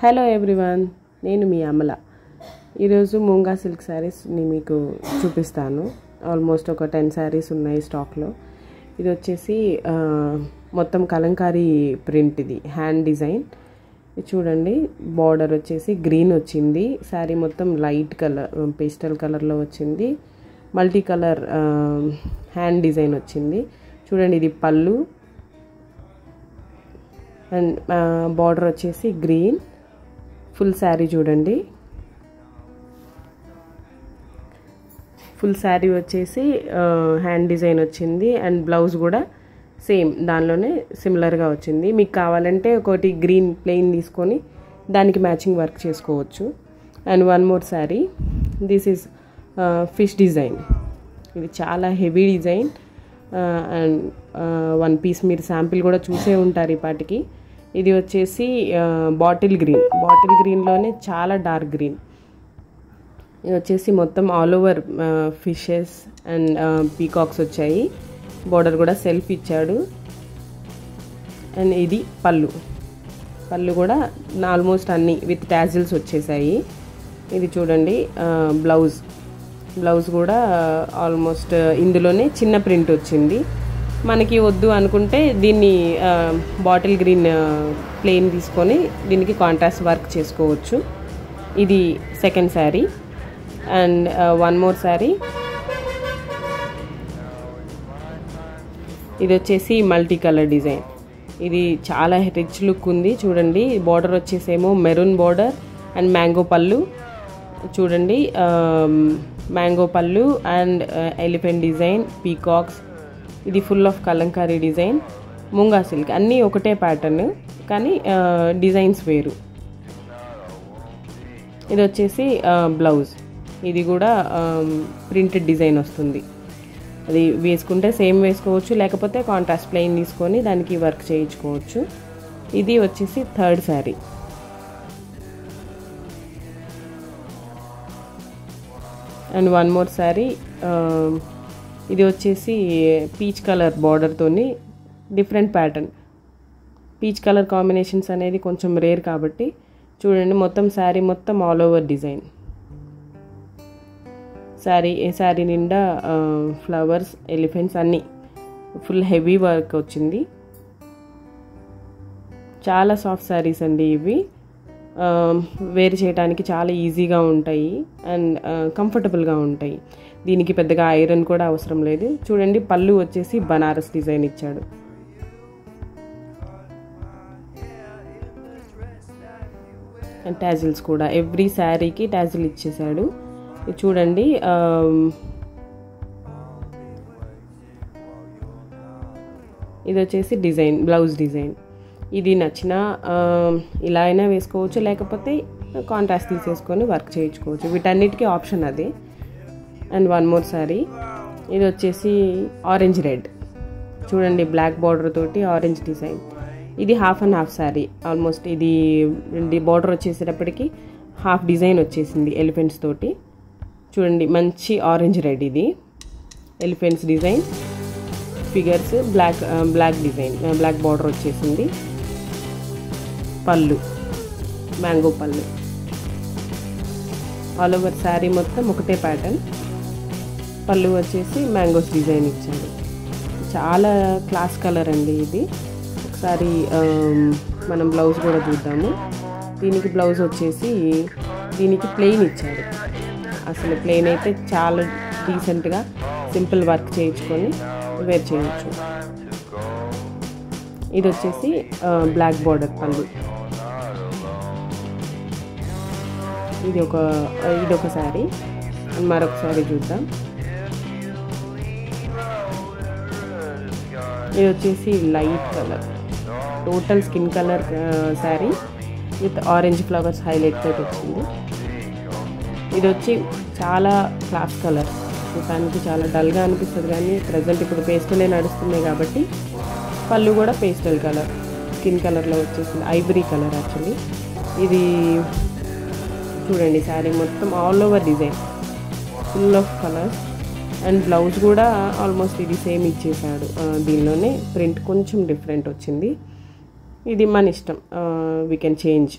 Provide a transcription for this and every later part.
Hello everyone, నేను మీ అమల. ఈరోజు మూంగా silk శారీస్ని మీకు చూపిస్తాను. ఆల్మోస్ట్ ఒక 10 శారీస్ ఉన్నాయి స్టాక్లో. ఇది వచ్చేసి మొత్తం కలంకారీ ప్రింట్, ఇది హ్యాండ్ డిజైన్. ఇది చూడండి, బార్డర్ వచ్చేసి గ్రీన్ వచ్చింది. శారీ మొత్తం లైట్ కలర్, పేస్టల్ కలర్లో వచ్చింది. మల్టీ కలర్ హ్యాండ్ డిజైన్ వచ్చింది. చూడండి, ఇది పళ్ళు అండ్ బార్డర్ వచ్చేసి గ్రీన్. ఫుల్ శారీ చూడండి, ఫుల్ శారీ వచ్చేసి హ్యాండ్ డిజైన్ వచ్చింది. అండ్ బ్లౌజ్ కూడా సేమ్ దానిలోనే సిమిలర్గా వచ్చింది. మీకు కావాలంటే ఒకటి గ్రీన్ ప్లెయిన్ తీసుకొని దానికి మ్యాచింగ్ వర్క్ చేసుకోవచ్చు. And one more sari, this is fish design. ఇది చాలా heavy design. And one piece మీరు శాంపిల్ కూడా చూసే ఉంటారు ఈ పాటికి. ఇది వచ్చేసి బాటిల్ గ్రీన్లోనే చాలా డార్క్ గ్రీన్. ఇది వచ్చేసి మొత్తం all over fishes and peacocks వచ్చాయి. బార్డర్ కూడా సెల్ఫ్ ఇచ్చాడు. అండ్ ఇది పళ్ళు కూడా ఆల్మోస్ట్ అన్నీ విత్ టాజిల్స్ వచ్చేసాయి. ఇది చూడండి, బ్లౌజ్ కూడా ఆల్మోస్ట్ ఇందులోనే చిన్న ప్రింట్ వచ్చింది. మనకి వద్దు అనుకుంటే దీన్ని బాటిల్ గ్రీన్ ప్లెయిన్ తీసుకొని దీనికి కాంట్రాస్ట్ వర్క్ చేసుకోవచ్చు. ఇది second sari. And one more sari, ఇది వచ్చేసి మల్టీ కలర్ డిజైన్. ఇది చాలా రిచ్ లుక్ ఉంది. చూడండి, బార్డర్ వచ్చేసేమో మెరూన్ బార్డర్ అండ్ మ్యాంగో పళ్ళు. చూడండి, మ్యాంగో పళ్ళు అండ్ ఎలిఫెంట్ డిజైన్, పీకాక్స్. ఇది full of Kalamkari design. మూంగా silk అన్నీ ఒకటే ప్యాటర్న్ కానీ డిజైన్స్ వేరు. ఇది వచ్చేసి బ్లౌజ్. ఇది కూడా ప్రింటెడ్ డిజైన్ వస్తుంది. అది వేసుకుంటే సేమ్ వేసుకోవచ్చు, లేకపోతే కాంట్రాస్ట్ ప్లెయిన్ తీసుకొని దానికి వర్క్ చేయించుకోవచ్చు. ఇది వచ్చేసి third sari. And one more sari, ఇది వచ్చేసి పీచ్ కలర్ బార్డర్తోని different pattern. Peach colour combinations అనేది కొంచెం రేర్ కాబట్టి చూడండి, మొత్తం శారీ మొత్తం ఆల్ ఓవర్ డిజైన్. శారీ నిండా ఫ్లవర్స్, ఎలిఫెంట్స్ అన్నీ ఫుల్ హెవీ వర్క్ వచ్చింది. చాలా సాఫ్ట్ శారీస్ అండి ఇవి. వేర్ చేయడానికి చాలా ఈజీగా ఉంటాయి అండ్ కంఫర్టబుల్గా ఉంటాయి. దీనికి పెద్దగా ఐరన్ కూడా అవసరం లేదు. చూడండి, పళ్ళు వచ్చేసి బనారస్ డిజైన్ ఇచ్చాడు. అండ్ టాజిల్స్ కూడా ఎవ్రీ శారీకి టాజిల్ ఇచ్చేసాడు. ఇది చూడండి, ఇది వచ్చేసి డిజైన్, బ్లౌజ్ డిజైన్. ఇది నచ్చిన ఇలా అయినా వేసుకోవచ్చు, లేకపోతే కాంట్రాస్ట్ తీసేసుకొని వర్క్ చేయించుకోవచ్చు. వీటన్నిటికీ ఆప్షన్ అదే. అండ్ వన్ మోర్ శారీ, ఇది వచ్చేసి ఆరెంజ్ రెడ్. చూడండి, బ్లాక్ బార్డర్ తోటి ఆరెంజ్ డిజైన్. ఇది half and half sari. Almost ఇది బార్డర్ వచ్చేసేటప్పటికి హాఫ్ డిజైన్ వచ్చేసింది ఎలిఫెంట్స్ తోటి. చూడండి, మంచి ఆరెంజ్ రెడ్. ఇది elephants design, figures, black design, black border వచ్చేసింది. పళ్ళు మ్యాంగో పళ్ళు. ఆల్ ఓవర్ శారీ మొత్తం ఒకటే ప్యాటర్న్. పళ్ళు వచ్చేసి మ్యాంగోస్ డిజైన్ ఇచ్చాడు. చాలా క్లాస్ కలర్ అండి ఇది. ఒకసారి మనం బ్లౌజ్ కూడా చూద్దాము. దీనికి బ్లౌజ్ వచ్చేసి దీనికి ప్లెయిన్ ఇచ్చాడు. అసలు ప్లెయిన్ అయితే చాలా డీసెంట్గా సింపుల్ వర్క్ చేయించుకొని వేర్ చేయవచ్చు. ఇది వచ్చేసి బ్లాక్ బార్డర్ పళ్ళు. ఇది ఒక శారీ. మరొక శారీ చూద్దాం. ఇది వచ్చేసి light colour, total skin colour sari with orange flowers highlight తోటి వచ్చింది. ఇది వచ్చి చాలా క్లాస్ కలర్. చూడటానికి చాలా డల్గా అనిపిస్తుంది కానీ ప్రజెంట్ ఇప్పుడు పేస్టలే నడుస్తున్నాయి కాబట్టి పళ్ళు కూడా పేస్టల్ కలర్, స్కిన్ కలర్లో వచ్చేసింది. Ivory colour actually. ఇది చూడండి, శారీ మొత్తం all over design, full of colours. And blouse కూడా ఆల్మోస్ట్ ఇది సేమ్ ఇచ్చేసాడు. దీనిలోనే ప్రింట్ కొంచెం డిఫరెంట్ వచ్చింది. ఇది మన ఇష్టం, we can change.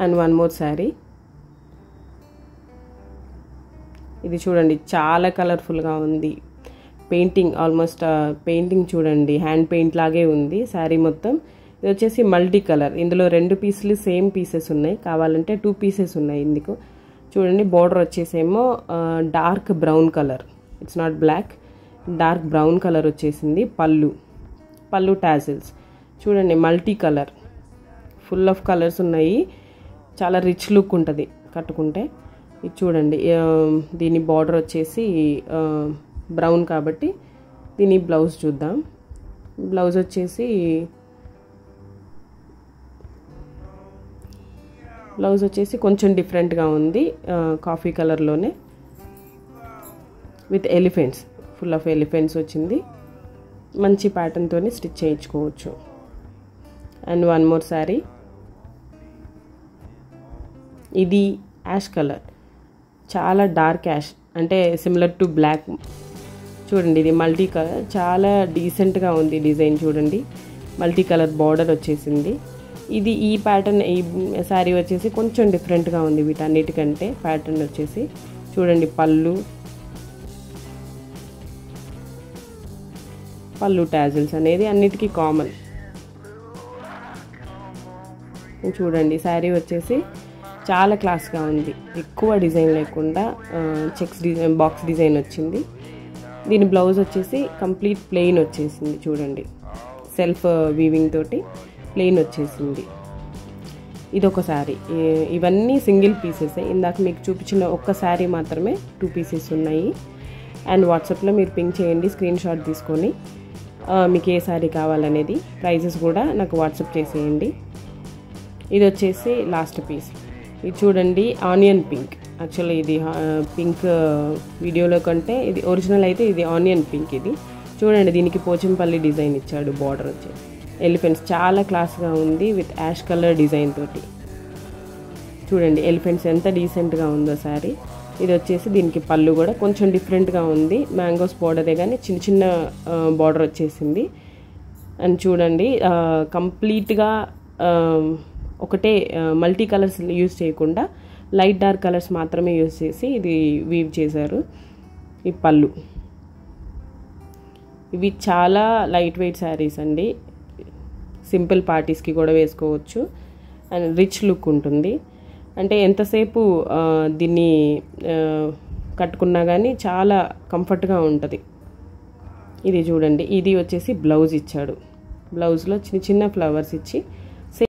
And one more sari. ఇది చూడండి చాలా కలర్ఫుల్గా ఉంది. పెయింటింగ్ ఆల్మోస్ట్ పెయింటింగ్ చూడండి, హ్యాండ్ పెయింట్ లాగే ఉంది శారీ మొత్తం. ఇది వచ్చేసి మల్టీ కలర్. ఇందులో 2 పీసులు సేమ్ పీసెస్ ఉన్నాయి, కావాలంటే 2 పీసెస్ ఉన్నాయి ఇందుకు. చూడండి బోర్డర్ వచ్చేసేమో dark brown colour, it's not black, dark brown colour వచ్చేసింది. పళ్ళు టాజిల్స్ చూడండి multi colour, full of colours ఉన్నాయి, చాలా రిచ్ లుక్ ఉంటుంది కట్టుకుంటే. ఇది చూడండి దీని బార్డర్ వచ్చేసి బ్రౌన్ కాబట్టి దీని బ్లౌజ్ చూద్దాం. బ్లౌజ్ వచ్చేసి కొంచెం డిఫరెంట్గా ఉంది, కాఫీ కలర్లోనే with elephants, full of elephants వచ్చింది. మంచి ప్యాటర్న్తో స్టిచ్ చేయించుకోవచ్చు. And one more sari. ఇది యాష్ కలర్, చాలా డార్క్ యాష్, అంటే సిమిలర్ టు బ్లాక్. చూడండి ఇది మల్టీ కలర్, చాలా డీసెంట్గా ఉంది డిజైన్. చూడండి మల్టీ కలర్ బార్డర్ వచ్చేసింది. ఇది ఈ ప్యాటర్న్, ఈ శారీ వచ్చేసి కొంచెం డిఫరెంట్గా ఉంది వీటన్నిటికంటే. ప్యాటర్న్ వచ్చేసి చూడండి పళ్ళు టాజిల్స్ అనేది అన్నిటికీ కామన్. చూడండి శారీ వచ్చేసి చాలా క్లాస్గా ఉంది, ఎక్కువ డిజైన్ లేకుండా చెక్స్ డిజైన్, బాక్స్ డిజైన్ వచ్చింది. దీని బ్లౌజ్ వచ్చేసి కంప్లీట్ ప్లెయిన్ వచ్చేసింది. చూడండి సెల్ఫ్ వీవింగ్ తోటి ప్లెయిన్ వచ్చేసింది. ఇదొక శారీ. ఇవన్నీ సింగిల్ పీసెస్. ఇందాక మీకు చూపించిన ఒక్క శారీ మాత్రమే 2 పీసెస్ ఉన్నాయి. అండ్ వాట్సాప్లో మీరు పింక్ చేయండి స్క్రీన్ షాట్ తీసుకొని, మీకు ఏ శారీ కావాలనేది, ప్రైజెస్ కూడా నాకు వాట్సాప్ చేసేయండి. ఇది వచ్చేసి లాస్ట్ పీస్. ఇది చూడండి ఆనియన్ పింక్. యాక్చువల్లీ ఇది పింక్ వీడియోలో కంటే ఇది ఒరిజినల్ అయితే ఇది ఆనియన్ పింక్. ఇది చూడండి దీనికి పోచంపల్లి డిజైన్ ఇచ్చాడు, బార్డర్ వచ్చి ఎలిఫెంట్స్, చాలా క్లాస్గా ఉంది విత్ యాష్ కలర్ డిజైన్ తోటి. చూడండి ఎలిఫెంట్స్ ఎంత డీసెంట్గా ఉందో శారీ. ఇది వచ్చేసి దీనికి పళ్ళు కూడా కొంచెం డిఫరెంట్గా ఉంది, మ్యాంగోస్ బార్డరే కానీ చిన్న బార్డర్ వచ్చేసింది. అండ్ చూడండి కంప్లీట్గా ఒకటే మల్టీ కలర్స్ యూజ్ చేయకుండా లైట్ డార్క్ కలర్స్ మాత్రమే యూజ్ చేసి ఇది వీవ్ చేశారు. ఈ పళ్ళు, ఇవి చాలా లైట్ వెయిట్ శారీస్ అండి, సింపుల్ పార్టీస్కి కూడా వేసుకోవచ్చు. అండ్ రిచ్ లుక్ ఉంటుంది, అంటే ఎంతసేపు దీన్ని కట్టుకున్నా కానీ చాలా కంఫర్ట్గా ఉంటుంది. ఇది చూడండి ఇది వచ్చేసి బ్లౌజ్ ఇచ్చాడు, బ్లౌజ్లో చిన్న ఫ్లవర్స్ ఇచ్చి